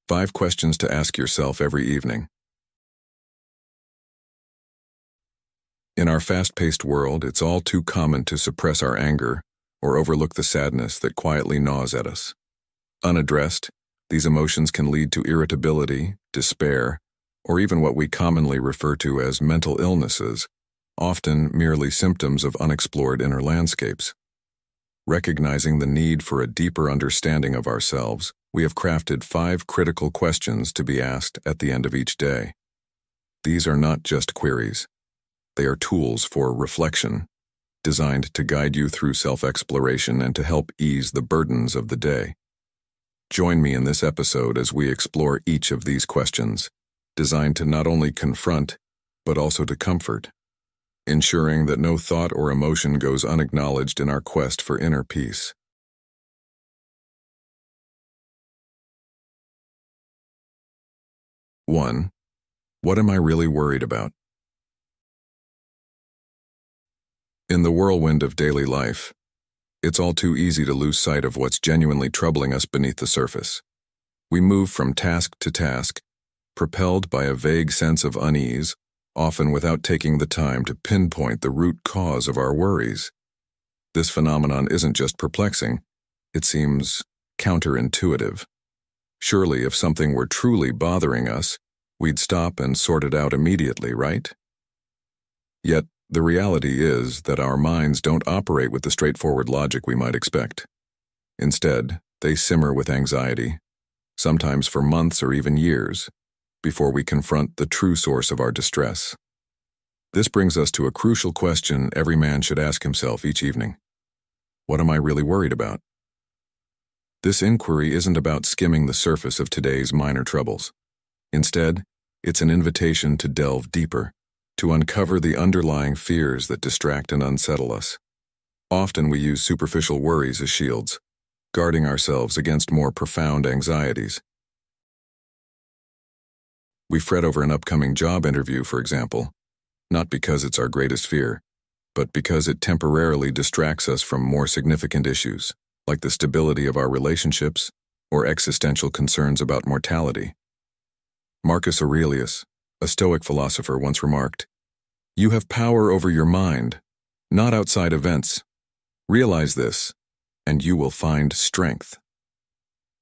5 questions to ask yourself every evening. In our fast-paced world, it's all too common to suppress our anger or overlook the sadness that quietly gnaws at us. Unaddressed, these emotions can lead to irritability, despair, or even what we commonly refer to as mental illnesses, often merely symptoms of unexplored inner landscapes. Recognizing the need for a deeper understanding of ourselves, we have crafted 5 critical questions to be asked at the end of each day. These are not just queries. They are tools for reflection, designed to guide you through self-exploration and to help ease the burdens of the day. Join me in this episode as we explore each of these questions, designed to not only confront, but also to comfort, ensuring that no thought or emotion goes unacknowledged in our quest for inner peace. One, what am I really worried about? In the whirlwind of daily life, it's all too easy to lose sight of what's genuinely troubling us beneath the surface. We move from task to task, propelled by a vague sense of unease, often without taking the time to pinpoint the root cause of our worries. This phenomenon isn't just perplexing, it seems counterintuitive. Surely, if something were truly bothering us, we'd stop and sort it out immediately, right? Yet, the reality is that our minds don't operate with the straightforward logic we might expect. Instead, they simmer with anxiety, sometimes for months or even years, before we confront the true source of our distress. This brings us to a crucial question every man should ask himself each evening. What am I really worried about? This inquiry isn't about skimming the surface of today's minor troubles. Instead, it's an invitation to delve deeper, to uncover the underlying fears that distract and unsettle us. Often we use superficial worries as shields, guarding ourselves against more profound anxieties. We fret over an upcoming job interview, for example, not because it's our greatest fear, but because it temporarily distracts us from more significant issues, like the stability of our relationships or existential concerns about mortality. Marcus Aurelius, a Stoic philosopher, once remarked, "You have power over your mind, not outside events. Realize this, and you will find strength."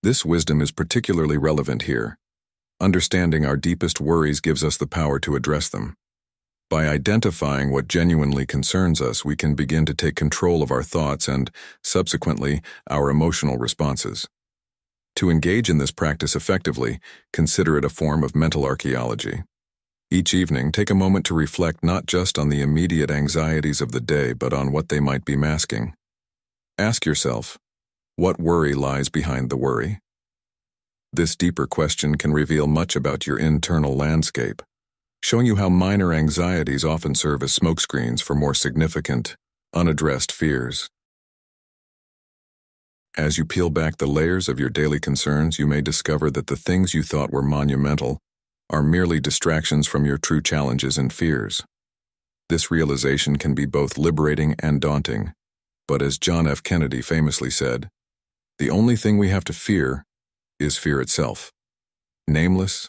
This wisdom is particularly relevant here. Understanding our deepest worries gives us the power to address them. By identifying what genuinely concerns us, we can begin to take control of our thoughts and, subsequently, our emotional responses. To engage in this practice effectively, consider it a form of mental archaeology. Each evening, take a moment to reflect not just on the immediate anxieties of the day, but on what they might be masking. Ask yourself, what worry lies behind the worry? This deeper question can reveal much about your internal landscape, showing you how minor anxieties often serve as smokescreens for more significant, unaddressed fears. As you peel back the layers of your daily concerns, you may discover that the things you thought were monumental are merely distractions from your true challenges and fears. This realization can be both liberating and daunting, but as John F. Kennedy famously said, "The only thing we have to fear is fear itself." Nameless,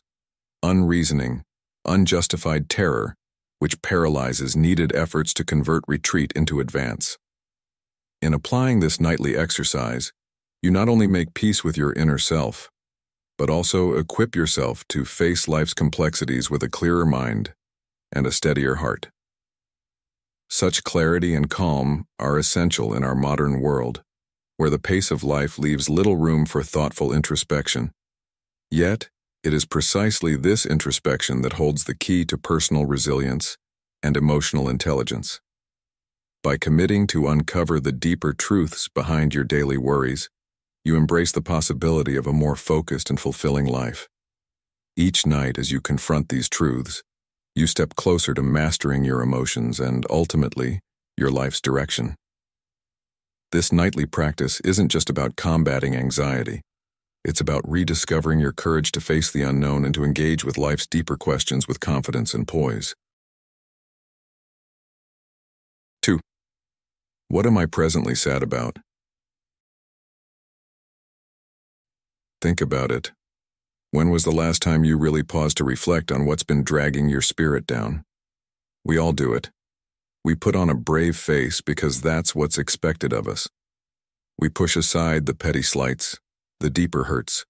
unreasoning, unjustified terror, which paralyzes needed efforts to convert retreat into advance. In applying this nightly exercise, you not only make peace with your inner self, but also equip yourself to face life's complexities with a clearer mind and a steadier heart. Such clarity and calm are essential in our modern world, where the pace of life leaves little room for thoughtful introspection. Yet, it is precisely this introspection that holds the key to personal resilience and emotional intelligence. By committing to uncover the deeper truths behind your daily worries, you embrace the possibility of a more focused and fulfilling life. Each night as you confront these truths, you step closer to mastering your emotions and, ultimately, your life's direction. This nightly practice isn't just about combating anxiety. It's about rediscovering your courage to face the unknown and to engage with life's deeper questions with confidence and poise. 2. What am I presently sad about? Think about it. When was the last time you really paused to reflect on what's been dragging your spirit down? We all do it. We put on a brave face because that's what's expected of us. We push aside the petty slights, the deeper hurts,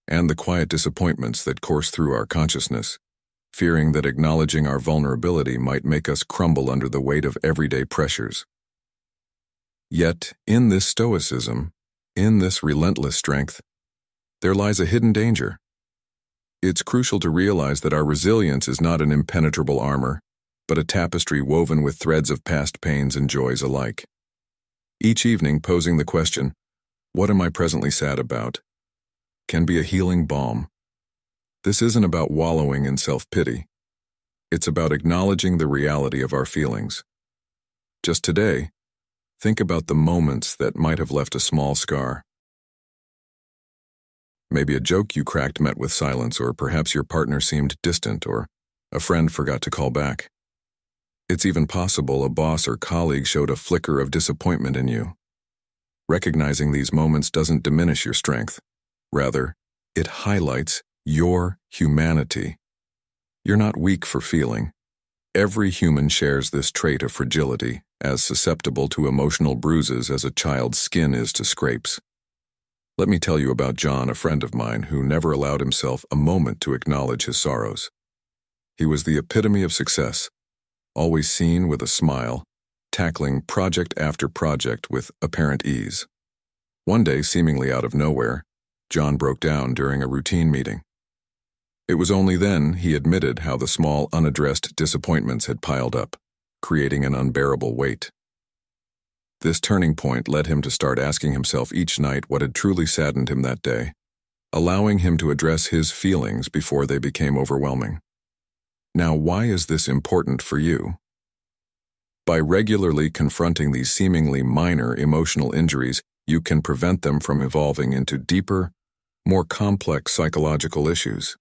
and the quiet disappointments that course through our consciousness, fearing that acknowledging our vulnerability might make us crumble under the weight of everyday pressures. Yet, in this stoicism, in this relentless strength, there lies a hidden danger. It's crucial to realize that our resilience is not an impenetrable armor, but a tapestry woven with threads of past pains and joys alike. Each evening, posing the question, "What am I presently sad about?" can be a healing balm. This isn't about wallowing in self-pity. It's about acknowledging the reality of our feelings. Just today, think about the moments that might have left a small scar. Maybe a joke you cracked met with silence, or perhaps your partner seemed distant, or a friend forgot to call back. It's even possible a boss or colleague showed a flicker of disappointment in you. Recognizing these moments doesn't diminish your strength. Rather, it highlights your humanity. You're not weak for feeling. Every human shares this trait of fragility, as susceptible to emotional bruises as a child's skin is to scrapes. Let me tell you about John, a friend of mine who never allowed himself a moment to acknowledge his sorrows. He was the epitome of success, always seen with a smile, tackling project after project with apparent ease. One day, seemingly out of nowhere, John broke down during a routine meeting. It was only then he admitted how the small, unaddressed disappointments had piled up, creating an unbearable weight. This turning point led him to start asking himself each night what had truly saddened him that day, allowing him to address his feelings before they became overwhelming. Now, why is this important for you? By regularly confronting these seemingly minor emotional injuries, you can prevent them from evolving into deeper, more complex psychological issues.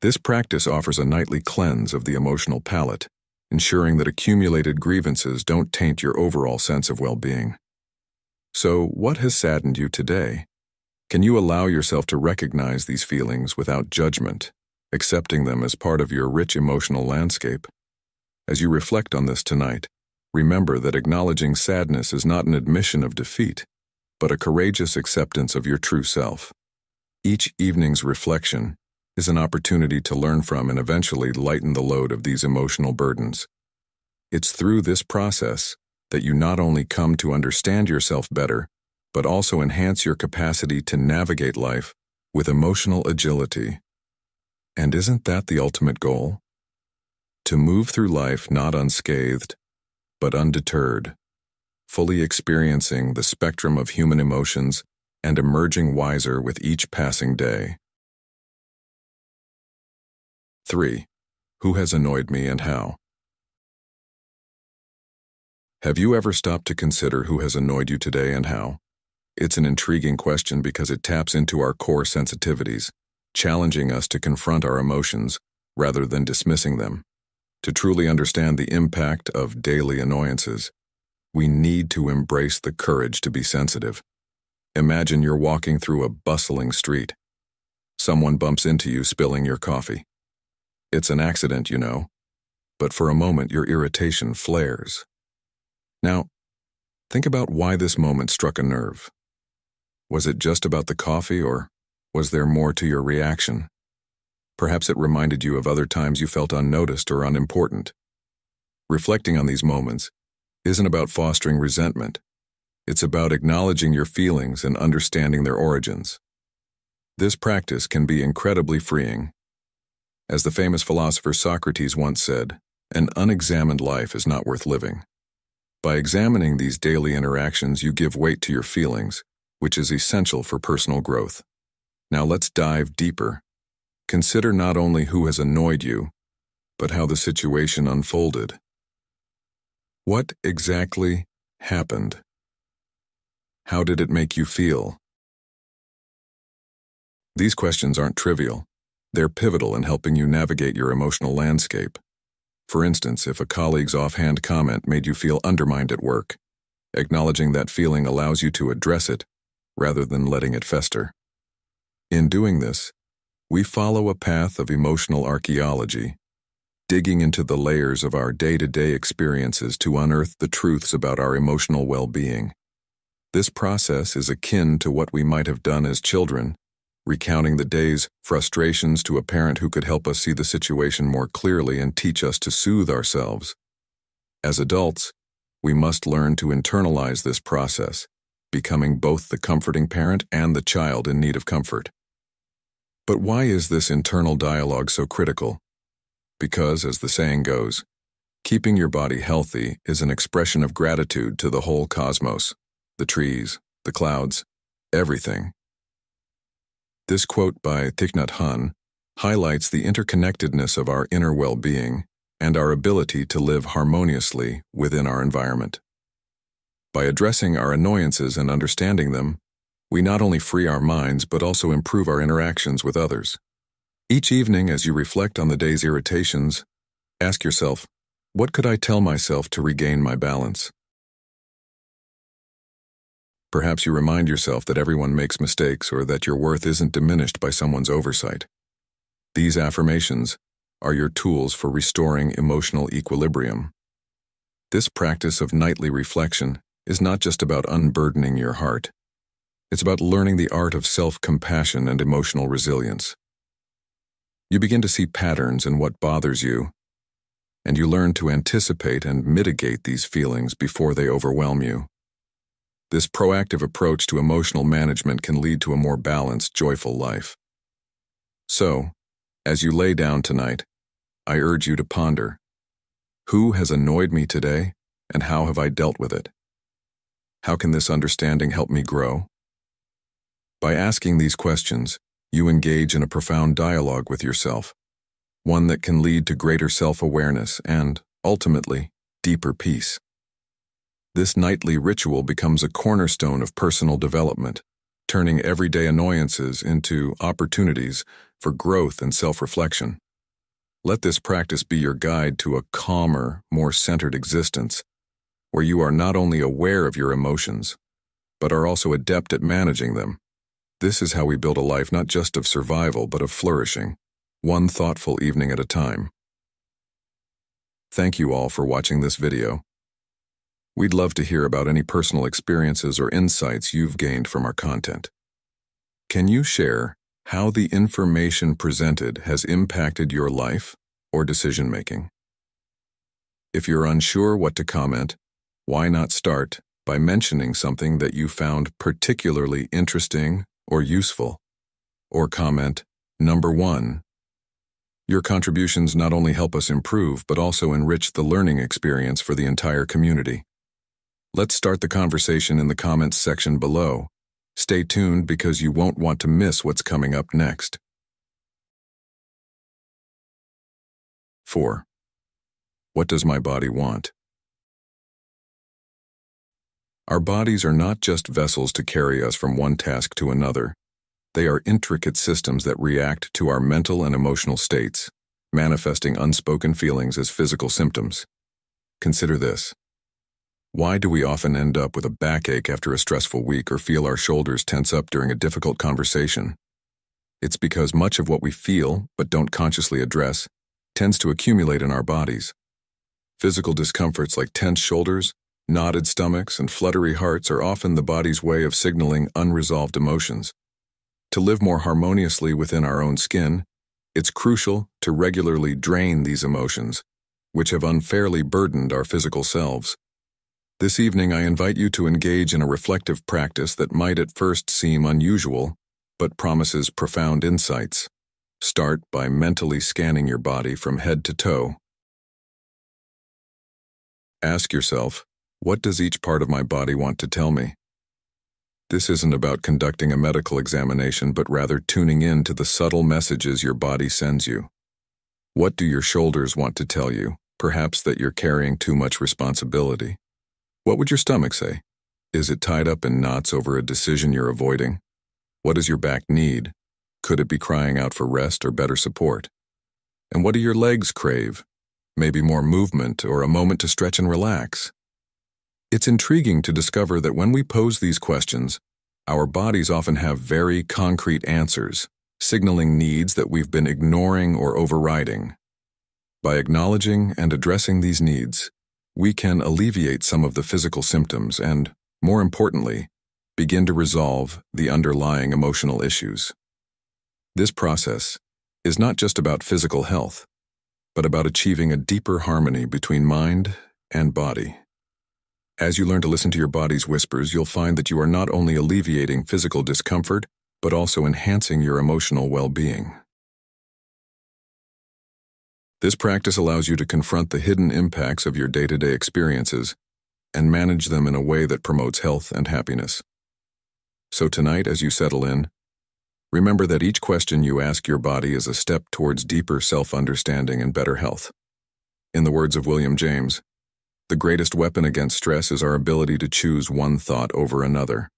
This practice offers a nightly cleanse of the emotional palate, ensuring that accumulated grievances don't taint your overall sense of well-being. So, what has saddened you today? Can you allow yourself to recognize these feelings without judgment, accepting them as part of your rich emotional landscape? As you reflect on this tonight, remember that acknowledging sadness is not an admission of defeat, but a courageous acceptance of your true self. Each evening's reflection is an opportunity to learn from and eventually lighten the load of these emotional burdens. It's through this process that you not only come to understand yourself better, but also enhance your capacity to navigate life with emotional agility. And isn't that the ultimate goal? To move through life not unscathed, but undeterred, fully experiencing the spectrum of human emotions and emerging wiser with each passing day. 3. Who has annoyed me and how? Have you ever stopped to consider who has annoyed you today and how? It's an intriguing question because it taps into our core sensitivities, challenging us to confront our emotions rather than dismissing them. To truly understand the impact of daily annoyances, we need to embrace the courage to be sensitive. Imagine you're walking through a bustling street. Someone bumps into you spilling your coffee. It's an accident, you know, but for a moment your irritation flares. Now, think about why this moment struck a nerve. Was it just about the coffee, or was there more to your reaction? Perhaps it reminded you of other times you felt unnoticed or unimportant. Reflecting on these moments isn't about fostering resentment. It's about acknowledging your feelings and understanding their origins. This practice can be incredibly freeing. As the famous philosopher Socrates once said, "An unexamined life is not worth living." By examining these daily interactions, you give weight to your feelings, which is essential for personal growth. Now let's dive deeper. Consider not only who has annoyed you, but how the situation unfolded. What exactly happened? How did it make you feel? These questions aren't trivial. They're pivotal in helping you navigate your emotional landscape. For instance, if a colleague's offhand comment made you feel undermined at work, acknowledging that feeling allows you to address it rather than letting it fester. In doing this, we follow a path of emotional archaeology, digging into the layers of our day-to-day experiences to unearth the truths about our emotional well-being. This process is akin to what we might have done as children, recounting the day's frustrations to a parent who could help us see the situation more clearly and teach us to soothe ourselves. As adults, we must learn to internalize this process, becoming both the comforting parent and the child in need of comfort. But why is this internal dialogue so critical? Because, as the saying goes, keeping your body healthy is an expression of gratitude to the whole cosmos, the trees, the clouds, everything. This quote by Thich Nhat Hanh highlights the interconnectedness of our inner well-being and our ability to live harmoniously within our environment. By addressing our annoyances and understanding them, we not only free our minds but also improve our interactions with others. Each evening, as you reflect on the day's irritations, ask yourself, what could I tell myself to regain my balance? Perhaps you remind yourself that everyone makes mistakes or that your worth isn't diminished by someone's oversight. These affirmations are your tools for restoring emotional equilibrium. This practice of nightly reflection is not just about unburdening your heart. It's about learning the art of self-compassion and emotional resilience. You begin to see patterns in what bothers you, and you learn to anticipate and mitigate these feelings before they overwhelm you. This proactive approach to emotional management can lead to a more balanced, joyful life. So, as you lay down tonight, I urge you to ponder, who has annoyed me today, and how have I dealt with it? How can this understanding help me grow? By asking these questions, you engage in a profound dialogue with yourself, one that can lead to greater self-awareness and, ultimately, deeper peace. This nightly ritual becomes a cornerstone of personal development, turning everyday annoyances into opportunities for growth and self-reflection. Let this practice be your guide to a calmer, more centered existence, where you are not only aware of your emotions, but are also adept at managing them. This is how we build a life not just of survival, but of flourishing, one thoughtful evening at a time. Thank you all for watching this video. We'd love to hear about any personal experiences or insights you've gained from our content. Can you share how the information presented has impacted your life or decision-making? If you're unsure what to comment, why not start by mentioning something that you found particularly interesting or useful? Or comment, Number 1. Your contributions not only help us improve, but also enrich the learning experience for the entire community. Let's start the conversation in the comments section below. Stay tuned because you won't want to miss what's coming up next. 4. What does my body want? Our bodies are not just vessels to carry us from one task to another. They are intricate systems that react to our mental and emotional states, manifesting unspoken feelings as physical symptoms. Consider this. Why do we often end up with a backache after a stressful week or feel our shoulders tense up during a difficult conversation? It's because much of what we feel, but don't consciously address, tends to accumulate in our bodies. Physical discomforts like tense shoulders, knotted stomachs, and fluttery hearts are often the body's way of signaling unresolved emotions. To live more harmoniously within our own skin, it's crucial to regularly drain these emotions, which have unfairly burdened our physical selves. This evening, I invite you to engage in a reflective practice that might at first seem unusual, but promises profound insights. Start by mentally scanning your body from head to toe. Ask yourself, what does each part of my body want to tell me? This isn't about conducting a medical examination, but rather tuning in to the subtle messages your body sends you. What do your shoulders want to tell you? Perhaps that you're carrying too much responsibility. What would your stomach say? Is it tied up in knots over a decision you're avoiding? What does your back need? Could it be crying out for rest or better support? And what do your legs crave? Maybe more movement or a moment to stretch and relax. It's intriguing to discover that when we pose these questions, Our bodies often have very concrete answers, signaling needs that we've been ignoring or overriding. By acknowledging and addressing these needs, we can alleviate some of the physical symptoms and, more importantly, begin to resolve the underlying emotional issues. This process is not just about physical health, but about achieving a deeper harmony between mind and body. As you learn to listen to your body's whispers, you'll find that you are not only alleviating physical discomfort, but also enhancing your emotional well-being. This practice allows you to confront the hidden impacts of your day-to-day experiences and manage them in a way that promotes health and happiness. So tonight, as you settle in, remember that each question you ask your body is a step towards deeper self-understanding and better health. In the words of William James, the greatest weapon against stress is our ability to choose one thought over another.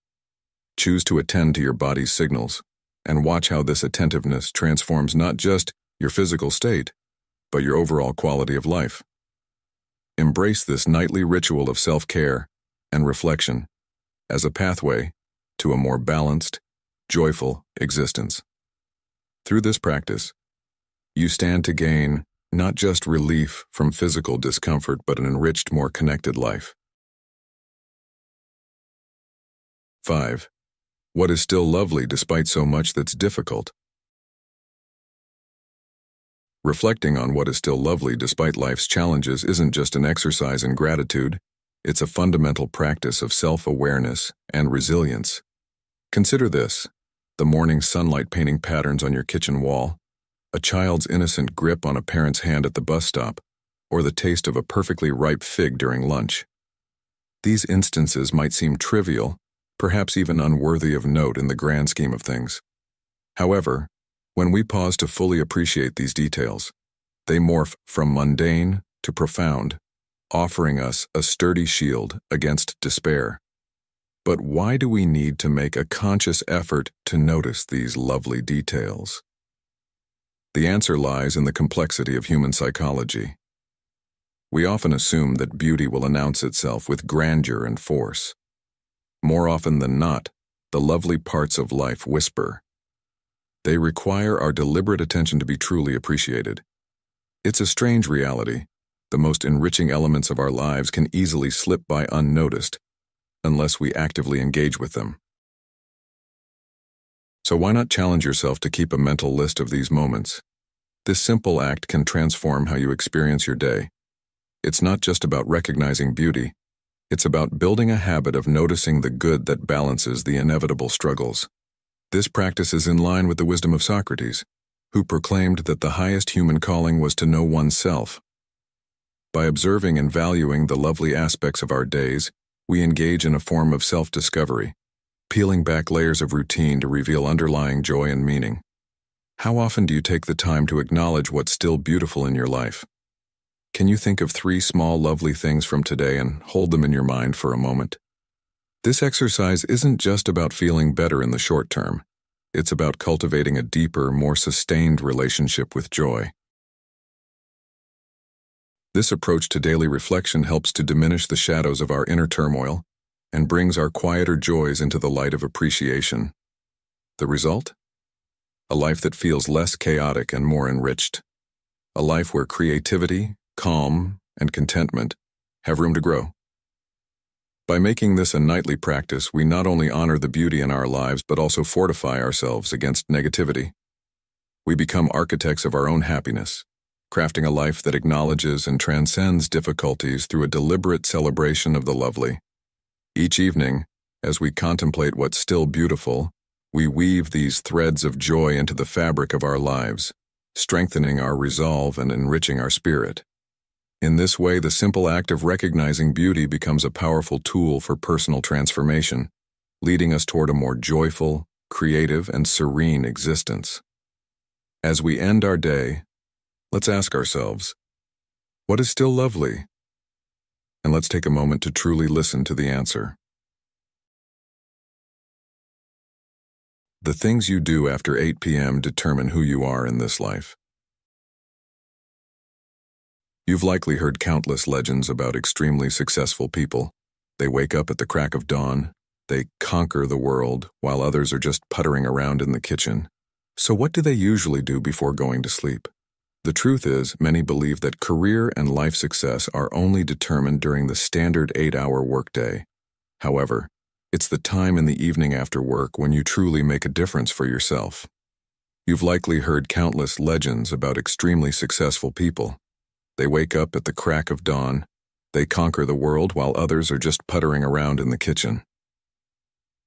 Choose to attend to your body's signals, and watch how this attentiveness transforms not just your physical state, but your overall quality of life. Embrace this nightly ritual of self-care and reflection as a pathway to a more balanced, joyful existence. Through this practice, you stand to gain not just relief from physical discomfort, but an enriched, more connected life. 5. What is still lovely despite so much that's difficult? Reflecting on what is still lovely despite life's challenges isn't just an exercise in gratitude, it's a fundamental practice of self-awareness and resilience. Consider this: the morning sunlight painting patterns on your kitchen wall, a child's innocent grip on a parent's hand at the bus stop, or the taste of a perfectly ripe fig during lunch. These instances might seem trivial, perhaps even unworthy of note in the grand scheme of things. However, when we pause to fully appreciate these details, they morph from mundane to profound, offering us a sturdy shield against despair. But why do we need to make a conscious effort to notice these lovely details? The answer lies in the complexity of human psychology. We often assume that beauty will announce itself with grandeur and force. More often than not, the lovely parts of life whisper. They require our deliberate attention to be truly appreciated. It's a strange reality. The most enriching elements of our lives can easily slip by unnoticed, unless we actively engage with them. So why not challenge yourself to keep a mental list of these moments? This simple act can transform how you experience your day. It's not just about recognizing beauty. It's about building a habit of noticing the good that balances the inevitable struggles. This practice is in line with the wisdom of Socrates, who proclaimed that the highest human calling was to know oneself. By observing and valuing the lovely aspects of our days, we engage in a form of self-discovery, peeling back layers of routine to reveal underlying joy and meaning. How often do you take the time to acknowledge what's still beautiful in your life? Can you think of 3 small lovely things from today and hold them in your mind for a moment? This exercise isn't just about feeling better in the short term. It's about cultivating a deeper, more sustained relationship with joy. This approach to daily reflection helps to diminish the shadows of our inner turmoil and brings our quieter joys into the light of appreciation. The result? A life that feels less chaotic and more enriched. A life where creativity, calm, and contentment have room to grow. By making this a nightly practice, we not only honor the beauty in our lives, but also fortify ourselves against negativity. We become architects of our own happiness, crafting a life that acknowledges and transcends difficulties through a deliberate celebration of the lovely. Each evening, as we contemplate what's still beautiful, we weave these threads of joy into the fabric of our lives, strengthening our resolve and enriching our spirit. In this way, the simple act of recognizing beauty becomes a powerful tool for personal transformation, leading us toward a more joyful, creative, and serene existence. As we end our day, let's ask ourselves, what is still lovely? And let's take a moment to truly listen to the answer. The things you do after 8 p.m. determine who you are in this life. You've likely heard countless legends about extremely successful people. They wake up at the crack of dawn, They conquer the world while others are just puttering around in the kitchen. So what do they usually do before going to sleep? The truth is, many believe that career and life success are only determined during the standard 8-hour workday. However, it's the time in the evening after work when you truly make a difference for yourself. You've likely heard countless legends about extremely successful people. They wake up at the crack of dawn. They conquer the world while others are just puttering around in the kitchen.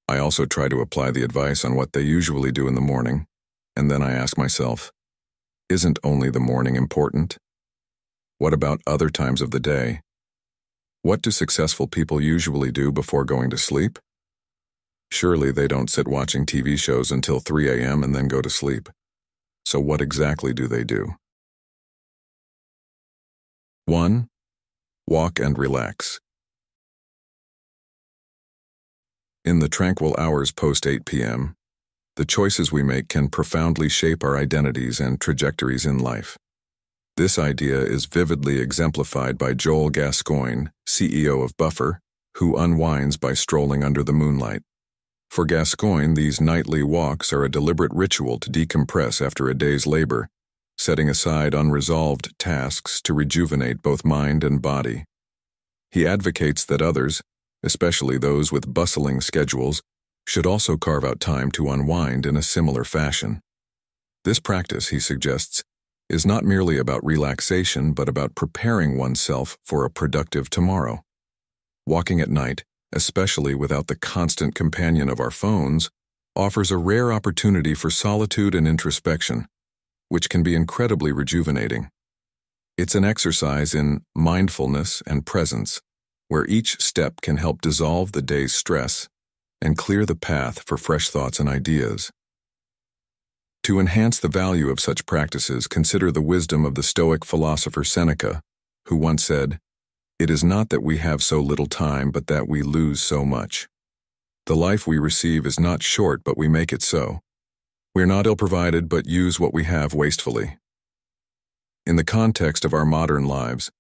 I also try to apply the advice on what they usually do in the morning, and then I ask myself, isn't only the morning important? What about other times of the day? What do successful people usually do before going to sleep? Surely they don't sit watching TV shows until 3 a.m. and then go to sleep. So what exactly do they do? 1. Walk and relax. In the tranquil hours post 8 p.m., the choices we make can profoundly shape our identities and trajectories in life. This idea is vividly exemplified by Joel Gascoigne, CEO of Buffer, who unwinds by strolling under the moonlight. For Gascoigne, these nightly walks are a deliberate ritual to decompress after a day's labor, setting aside unresolved tasks to rejuvenate both mind and body. He advocates that others, especially those with bustling schedules, should also carve out time to unwind in a similar fashion. This practice, he suggests, is not merely about relaxation but about preparing oneself for a productive tomorrow. Walking at night, especially without the constant companion of our phones, offers a rare opportunity for solitude and introspection, which can be incredibly rejuvenating. It's an exercise in mindfulness and presence, where each step can help dissolve the day's stress and clear the path for fresh thoughts and ideas. To enhance the value of such practices, consider the wisdom of the Stoic philosopher Seneca, who once said, "It is not that we have so little time, but that we lose so much." The life we receive is not short, but we make it so. We're not ill-provided, but use what we have wastefully. In the context of our modern lives,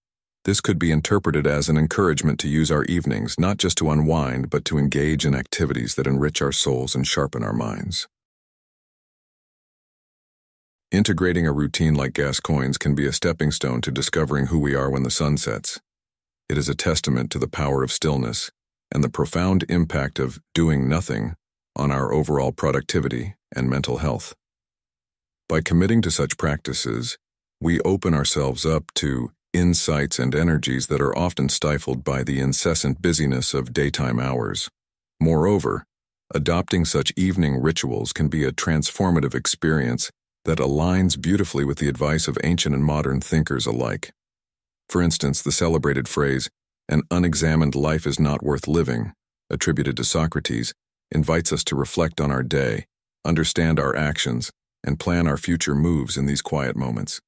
this could be interpreted as an encouragement to use our evenings not just to unwind, but to engage in activities that enrich our souls and sharpen our minds. Integrating a routine like Gascoigne's can be a stepping stone to discovering who we are when the sun sets. It is a testament to the power of stillness and the profound impact of doing nothing on our overall productivity and mental health. By committing to such practices, we open ourselves up to insights and energies that are often stifled by the incessant busyness of daytime hours. Moreover, adopting such evening rituals can be a transformative experience that aligns beautifully with the advice of ancient and modern thinkers alike. For instance, the celebrated phrase, "An unexamined life is not worth living," attributed to Socrates, invites us to reflect on our day, understand our actions, and plan our future moves in these quiet moments.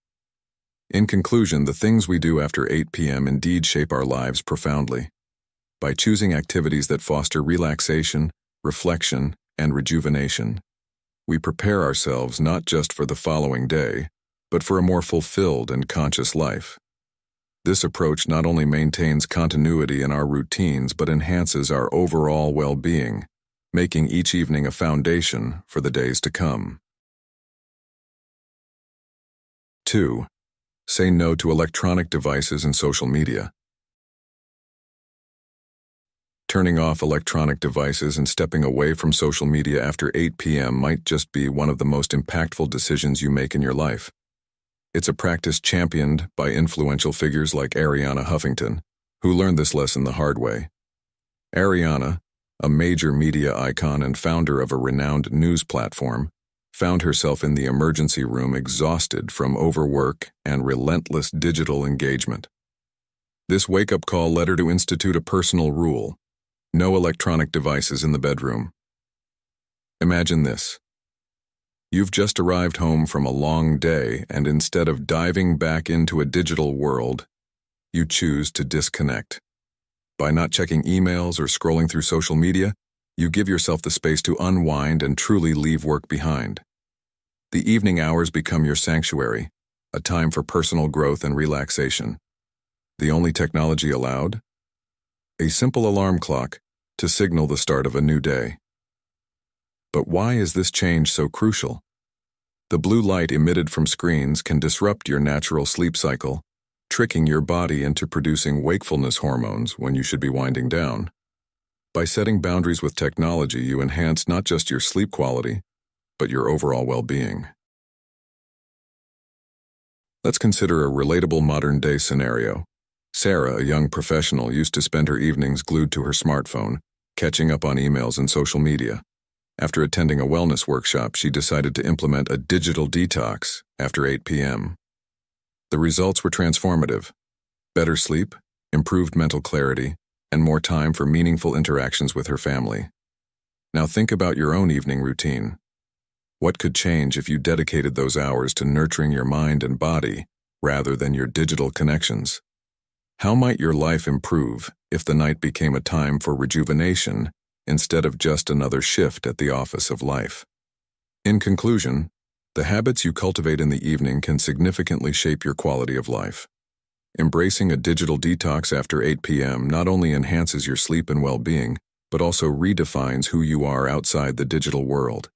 In conclusion, the things we do after 8 p.m. indeed shape our lives profoundly. By choosing activities that foster relaxation, reflection, and rejuvenation, we prepare ourselves not just for the following day, but for a more fulfilled and conscious life. This approach not only maintains continuity in our routines, but enhances our overall well-being, making each evening a foundation for the days to come. 2. Say no to electronic devices and social media. Turning off electronic devices and stepping away from social media after 8 p.m. might just be one of the most impactful decisions you make in your life. It's a practice championed by influential figures like Arianna Huffington, who learned this lesson the hard way. Arianna, a major media icon and founder of a renowned news platform, found herself in the emergency room exhausted from overwork and relentless digital engagement. This wake-up call led her to institute a personal rule: no electronic devices in the bedroom. Imagine this. You've just arrived home from a long day, and instead of diving back into a digital world, you choose to disconnect. By not checking emails or scrolling through social media, you give yourself the space to unwind and truly leave work behind. The evening hours become your sanctuary, a time for personal growth and relaxation. The only technology allowed? A simple alarm clock to signal the start of a new day. But why is this change so crucial? The blue light emitted from screens can disrupt your natural sleep cycle, tricking your body into producing wakefulness hormones when you should be winding down. By setting boundaries with technology, you enhance not just your sleep quality, but your overall well-being. Let's consider a relatable modern-day scenario. Sarah, a young professional, used to spend her evenings glued to her smartphone, catching up on emails and social media. After attending a wellness workshop, she decided to implement a digital detox after 8 p.m. The results were transformative: better sleep, improved mental clarity, and more time for meaningful interactions with her family. Now think about your own evening routine. What could change if you dedicated those hours to nurturing your mind and body rather than your digital connections? How might your life improve if the night became a time for rejuvenation instead of just another shift at the office of life? In conclusion, the habits you cultivate in the evening can significantly shape your quality of life. Embracing a digital detox after 8 p.m. not only enhances your sleep and well-being, but also redefines who you are outside the digital world.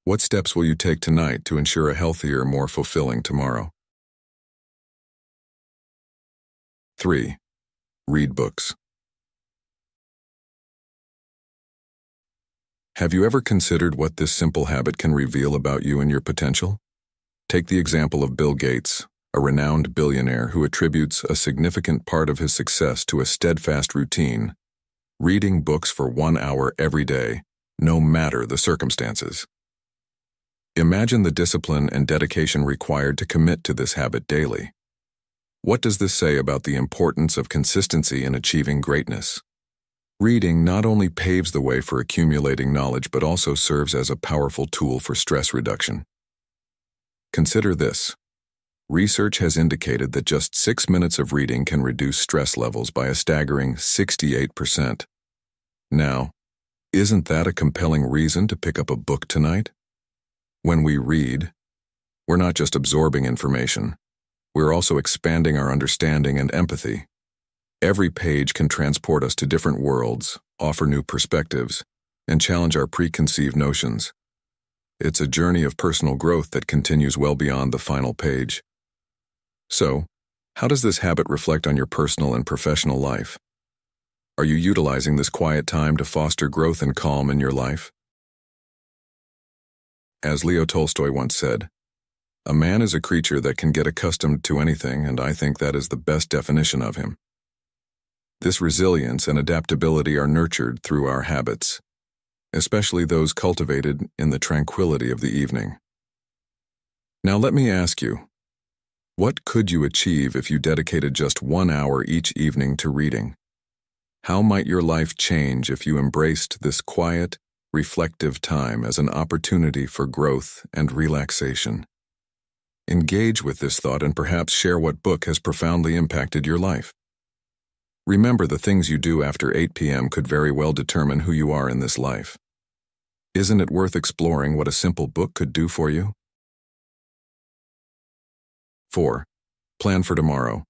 What steps will you take tonight to ensure a healthier, more fulfilling tomorrow? 3. Read books. Have you ever considered what this simple habit can reveal about you and your potential? Take the example of Bill Gates, a renowned billionaire who attributes a significant part of his success to a steadfast routine, reading books for 1 hour every day, no matter the circumstances. Imagine the discipline and dedication required to commit to this habit daily. What does this say about the importance of consistency in achieving greatness? Reading not only paves the way for accumulating knowledge but also serves as a powerful tool for stress reduction. Consider this. Research has indicated that just 6 minutes of reading can reduce stress levels by a staggering 68%. Now, isn't that a compelling reason to pick up a book tonight? When we read, we're not just absorbing information, we're also expanding our understanding and empathy. Every page can transport us to different worlds, offer new perspectives, and challenge our preconceived notions. It's a journey of personal growth that continues well beyond the final page. So, how does this habit reflect on your personal and professional life? Are you utilizing this quiet time to foster growth and calm in your life? As Leo Tolstoy once said, "A man is a creature that can get accustomed to anything, and I think that is the best definition of him." This resilience and adaptability are nurtured through our habits, especially those cultivated in the tranquility of the evening. Now let me ask you, what could you achieve if you dedicated just 1 hour each evening to reading? How might your life change if you embraced this quiet, reflective time as an opportunity for growth and relaxation? Engage with this thought and perhaps share what book has profoundly impacted your life. Remember, the things you do after 8 p.m. could very well determine who you are in this life. Isn't it worth exploring what a simple book could do for you? 4. Plan for tomorrow.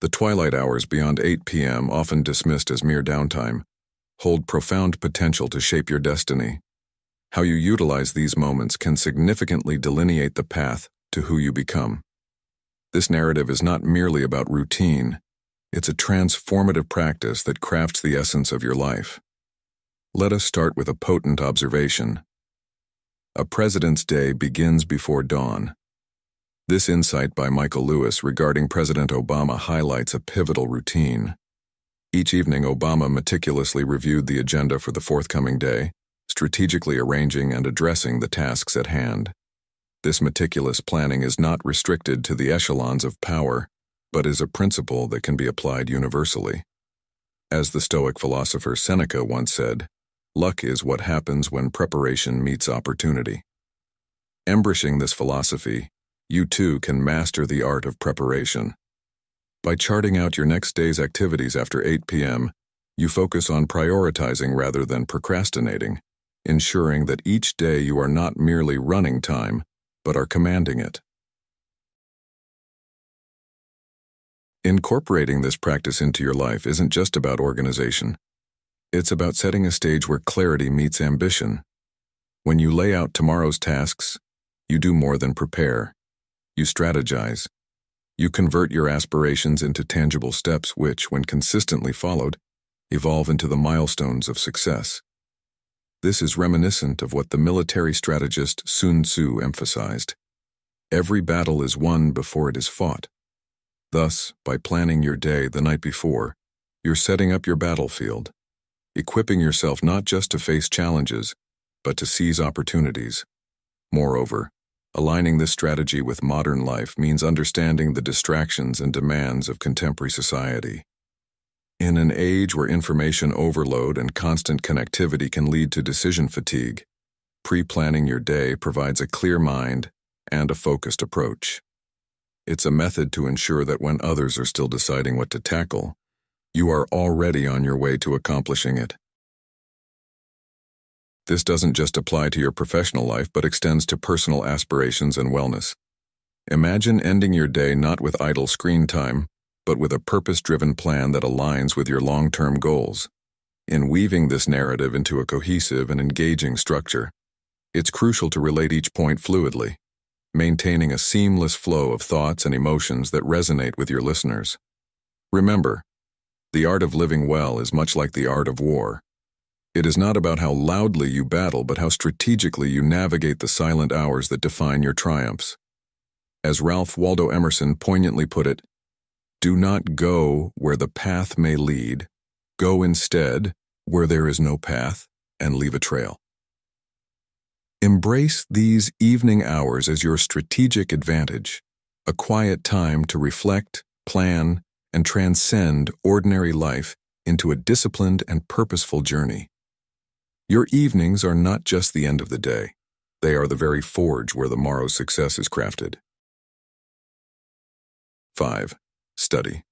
The twilight hours beyond 8 p.m., often dismissed as mere downtime, hold profound potential to shape your destiny. How you utilize these moments can significantly delineate the path to who you become. This narrative is not merely about routine, it's a transformative practice that crafts the essence of your life. Let us start with a potent observation. A president's day begins before dawn. This insight by Michael Lewis regarding President Obama highlights a pivotal routine. Each evening, Obama meticulously reviewed the agenda for the forthcoming day, strategically arranging and addressing the tasks at hand. This meticulous planning is not restricted to the echelons of power, but is a principle that can be applied universally. As the Stoic philosopher Seneca once said, "Luck is what happens when preparation meets opportunity." Embracing this philosophy, you too can master the art of preparation. By charting out your next day's activities after 8 p.m., you focus on prioritizing rather than procrastinating, ensuring that each day you are not merely running time, but are commanding it. Incorporating this practice into your life isn't just about organization. It's about setting a stage where clarity meets ambition. When you lay out tomorrow's tasks, you do more than prepare. You strategize. You convert your aspirations into tangible steps which, when consistently followed, evolve into the milestones of success. This is reminiscent of what the military strategist Sun Tzu emphasized. Every battle is won before it is fought. Thus, by planning your day the night before, you're setting up your battlefield, equipping yourself not just to face challenges, but to seize opportunities. Moreover, aligning this strategy with modern life means understanding the distractions and demands of contemporary society. In an age where information overload and constant connectivity can lead to decision fatigue, pre-planning your day provides a clear mind and a focused approach. It's a method to ensure that when others are still deciding what to tackle, you are already on your way to accomplishing it. This doesn't just apply to your professional life but extends to personal aspirations and wellness. Imagine ending your day not with idle screen time, but with a purpose-driven plan that aligns with your long-term goals. In weaving this narrative into a cohesive and engaging structure, it's crucial to relate each point fluidly, maintaining a seamless flow of thoughts and emotions that resonate with your listeners. Remember, the art of living well is much like the art of war. It is not about how loudly you battle, but how strategically you navigate the silent hours that define your triumphs. As Ralph Waldo Emerson poignantly put it, "Do not go where the path may lead. Go instead where there is no path and leave a trail." Embrace these evening hours as your strategic advantage, a quiet time to reflect, plan, and transcend ordinary life into a disciplined and purposeful journey. Your evenings are not just the end of the day. They are the very forge where the morrow's success is crafted. 5. Study.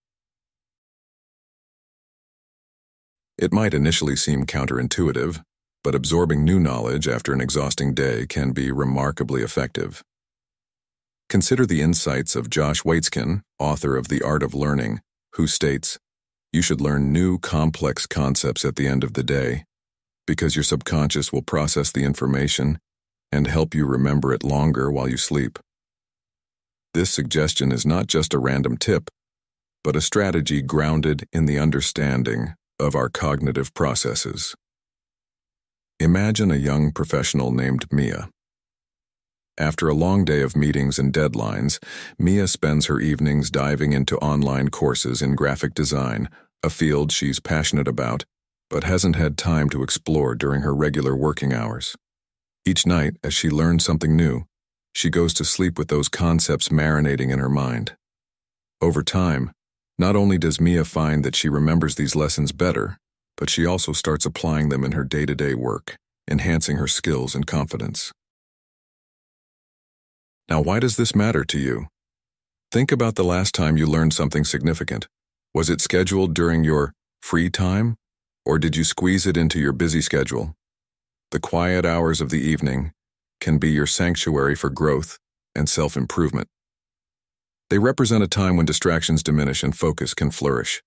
It might initially seem counterintuitive, but absorbing new knowledge after an exhausting day can be remarkably effective. Consider the insights of Josh Waitzkin, author of The Art of Learning, who states, "You should learn new complex concepts at the end of the day, because your subconscious will process the information and help you remember it longer while you sleep." This suggestion is not just a random tip, but a strategy grounded in the understanding of our cognitive processes. Imagine a young professional named Mia. After a long day of meetings and deadlines, Mia spends her evenings diving into online courses in graphic design, a field she's passionate about, but hasn't had time to explore during her regular working hours. Each night, as she learns something new, she goes to sleep with those concepts marinating in her mind. Over time, not only does Mia find that she remembers these lessons better, but she also starts applying them in her day-to-day work, enhancing her skills and confidence. Now, why does this matter to you? Think about the last time you learned something significant. Was it scheduled during your free time, or did you squeeze it into your busy schedule? The quiet hours of the evening can be your sanctuary for growth and self-improvement. They represent a time when distractions diminish and focus can flourish.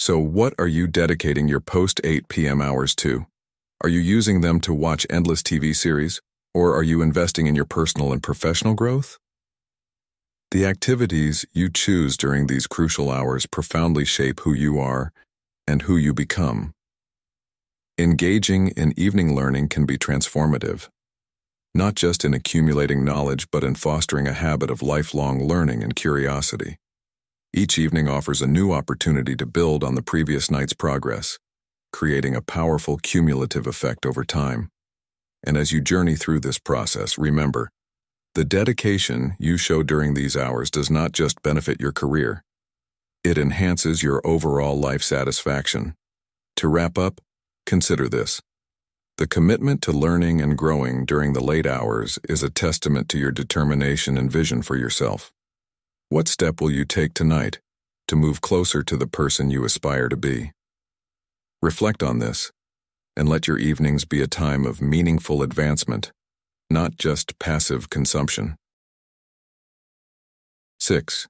So what are you dedicating your post-8 p.m. hours to? Are you using them to watch endless TV series, or are you investing in your personal and professional growth? The activities you choose during these crucial hours profoundly shape who you are and who you become. Engaging in evening learning can be transformative, not just in accumulating knowledge but in fostering a habit of lifelong learning and curiosity. Each evening offers a new opportunity to build on the previous night's progress, creating a powerful cumulative effect over time. And as you journey through this process, remember, the dedication you show during these hours does not just benefit your career. It enhances your overall life satisfaction. To wrap up, consider this. The commitment to learning and growing during the late hours is a testament to your determination and vision for yourself. What step will you take tonight to move closer to the person you aspire to be? Reflect on this, and let your evenings be a time of meaningful advancement, not just passive consumption. 6.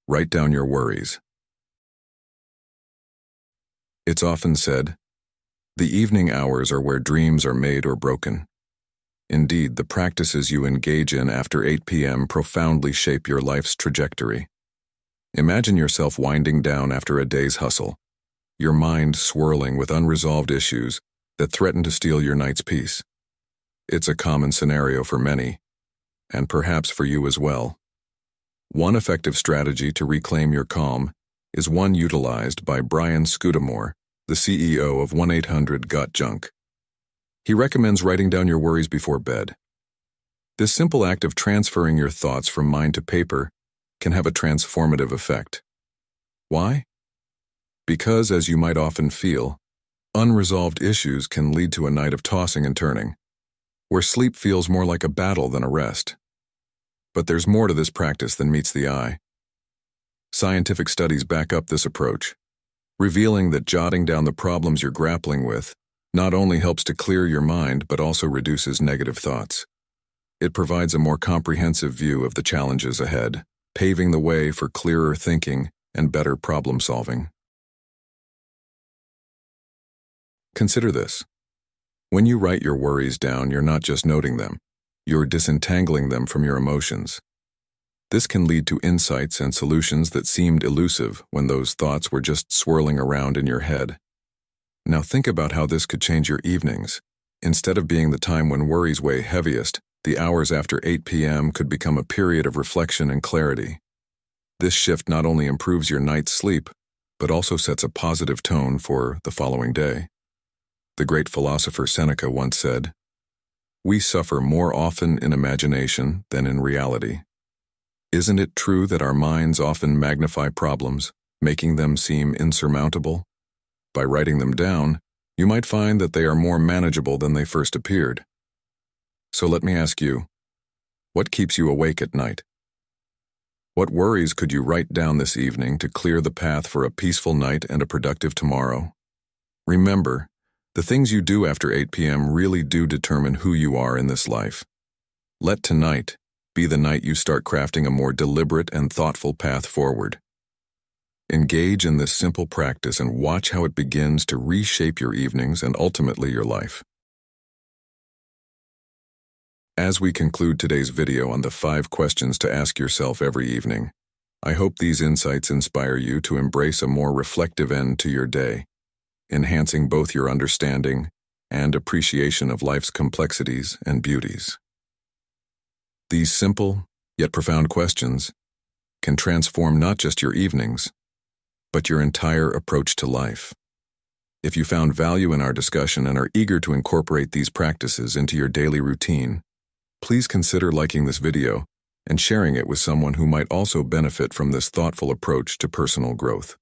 Write down your worries. It's often said, the evening hours are where dreams are made or broken. Indeed, the practices you engage in after 8 p.m. profoundly shape your life's trajectory. Imagine yourself winding down after a day's hustle, your mind swirling with unresolved issues that threaten to steal your night's peace. It's a common scenario for many, and perhaps for you as well. One effective strategy to reclaim your calm is one utilized by Brian Scudamore, the CEO of 1-800-GOT-JUNK. He recommends writing down your worries before bed. This simple act of transferring your thoughts from mind to paper can have a transformative effect. Why? Because, as you might often feel, unresolved issues can lead to a night of tossing and turning, where sleep feels more like a battle than a rest. But there's more to this practice than meets the eye. Scientific studies back up this approach, revealing that jotting down the problems you're grappling with not only helps to clear your mind but also reduces negative thoughts. It provides a more comprehensive view of the challenges ahead, paving the way for clearer thinking and better problem solving. Consider this. When you write your worries down, you're not just noting them, you're disentangling them from your emotions. This can lead to insights and solutions that seemed elusive when those thoughts were just swirling around in your head. Now think about how this could change your evenings. Instead of being the time when worries weigh heaviest, the hours after 8 p.m. could become a period of reflection and clarity. This shift not only improves your night's sleep, but also sets a positive tone for the following day. The great philosopher Seneca once said, "We suffer more often in imagination than in reality." Isn't it true that our minds often magnify problems, making them seem insurmountable? By writing them down, you might find that they are more manageable than they first appeared. So let me ask you, what keeps you awake at night? What worries could you write down this evening to clear the path for a peaceful night and a productive tomorrow? Remember, the things you do after 8 p.m. really do determine who you are in this life. Let tonight be the night you start crafting a more deliberate and thoughtful path forward. Engage in this simple practice and watch how it begins to reshape your evenings and ultimately your life. As we conclude today's video on the 5 questions to ask yourself every evening, I hope these insights inspire you to embrace a more reflective end to your day, enhancing both your understanding and appreciation of life's complexities and beauties. These simple, yet profound questions can transform not just your evenings, but your entire approach to life. If you found value in our discussion and are eager to incorporate these practices into your daily routine, please consider liking this video and sharing it with someone who might also benefit from this thoughtful approach to personal growth.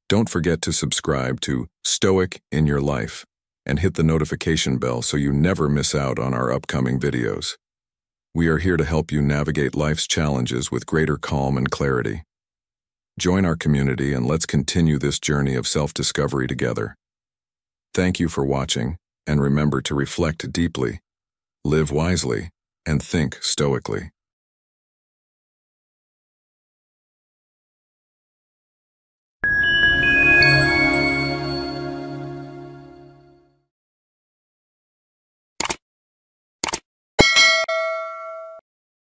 Don't forget to subscribe to Stoic in Your Life and hit the notification bell so you never miss out on our upcoming videos. We are here to help you navigate life's challenges with greater calm and clarity. Join our community and let's continue this journey of self-discovery together. Thank you for watching, and remember to reflect deeply, live wisely, and think stoically.